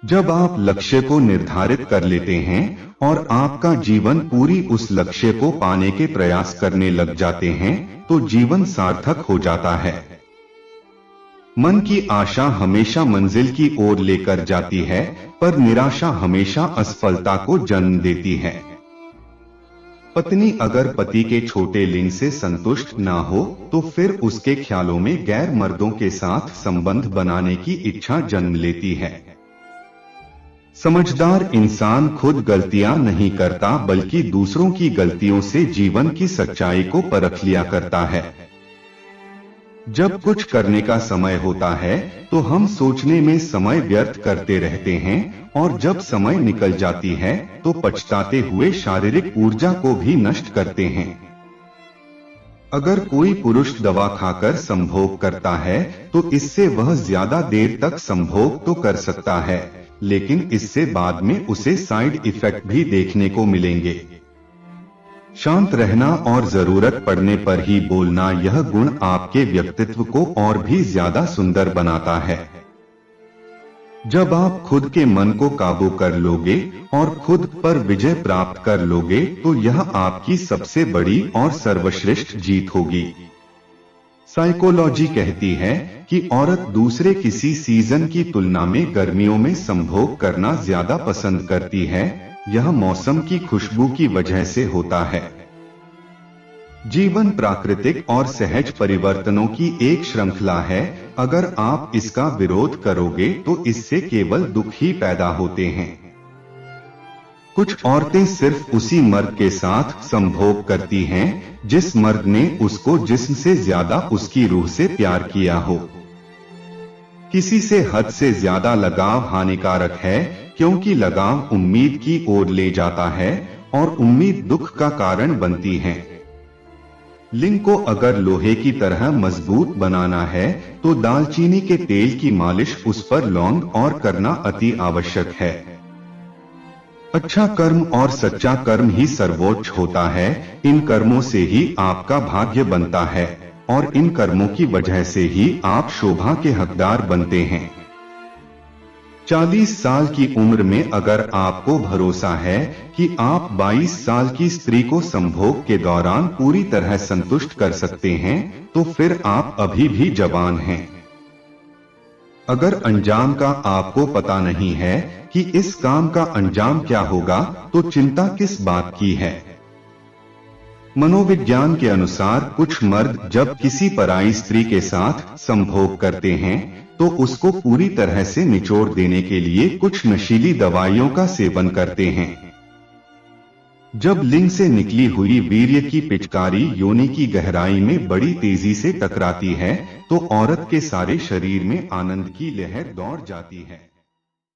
जब आप लक्ष्य को निर्धारित कर लेते हैं और आपका जीवन पूरी उस लक्ष्य को पाने के प्रयास करने लग जाते हैं, तो जीवन सार्थक हो जाता है। मन की आशा हमेशा मंजिल की ओर लेकर जाती है, पर निराशा हमेशा असफलता को जन्म देती है। पत्नी अगर पति के छोटे लिंग से संतुष्ट ना हो, तो फिर उसके ख्यालों में गैर मर्दों के साथ संबंध बनाने की इच्छा जन्म लेती है। समझदार इंसान खुद गलतियां नहीं करता, बल्कि दूसरों की गलतियों से जीवन की सच्चाई को परख लिया करता है। जब कुछ करने का समय होता है, तो हम सोचने में समय व्यर्थ करते रहते हैं, और जब समय निकल जाती है, तो पछताते हुए शारीरिक ऊर्जा को भी नष्ट करते हैं। अगर कोई पुरुष दवा खाकर संभोग करता है, तो इससे वह ज्यादा देर तक संभोग तो कर सकता है, लेकिन इससे बाद में उसे साइड इफेक्ट भी देखने को मिलेंगे। शांत रहना और जरूरत पड़ने पर ही बोलना, यह गुण आपके व्यक्तित्व को और भी ज्यादा सुंदर बनाता है। जब आप खुद के मन को काबू कर लोगे और खुद पर विजय प्राप्त कर लोगे, तो यह आपकी सबसे बड़ी और सर्वश्रेष्ठ जीत होगी। साइकोलॉजी कहती है कि औरत दूसरे किसी सीजन की तुलना में गर्मियों में संभोग करना ज्यादा पसंद करती है। यह मौसम की खुशबू की वजह से होता है। जीवन प्राकृतिक और सहज परिवर्तनों की एक श्रृंखला है। अगर आप इसका विरोध करोगे, तो इससे केवल दुख ही पैदा होते हैं। कुछ औरतें सिर्फ उसी मर्द के साथ संभोग करती हैं, जिस मर्द ने उसको जिस्म से ज्यादा उसकी रूह से प्यार किया हो। किसी से हद से ज्यादा लगाव हानिकारक है, क्योंकि लगाव उम्मीद की ओर ले जाता है और उम्मीद दुख का कारण बनती है। लिंग को अगर लोहे की तरह मजबूत बनाना है, तो दालचीनी के तेल की मालिश उस पर लौंग और करना अति आवश्यक है। अच्छा कर्म और सच्चा कर्म ही सर्वोच्च होता है। इन कर्मों से ही आपका भाग्य बनता है, और इन कर्मों की वजह से ही आप शोभा के हकदार बनते हैं। 40 साल की उम्र में अगर आपको भरोसा है कि आप 22 साल की स्त्री को संभोग के दौरान पूरी तरह संतुष्ट कर सकते हैं, तो फिर आप अभी भी जवान हैं। अगर अंजाम का आपको पता नहीं है कि इस काम का अंजाम क्या होगा, तो चिंता किस बात की है। मनोविज्ञान के अनुसार कुछ मर्द जब किसी पराई स्त्री के साथ संभोग करते हैं, तो उसको पूरी तरह से निचोड़ देने के लिए कुछ नशीली दवाइयों का सेवन करते हैं। जब लिंग से निकली हुई वीर्य की पिचकारी योनि की गहराई में बड़ी तेजी से टकराती है, तो औरत के सारे शरीर में आनंद की लहर दौड़ जाती है।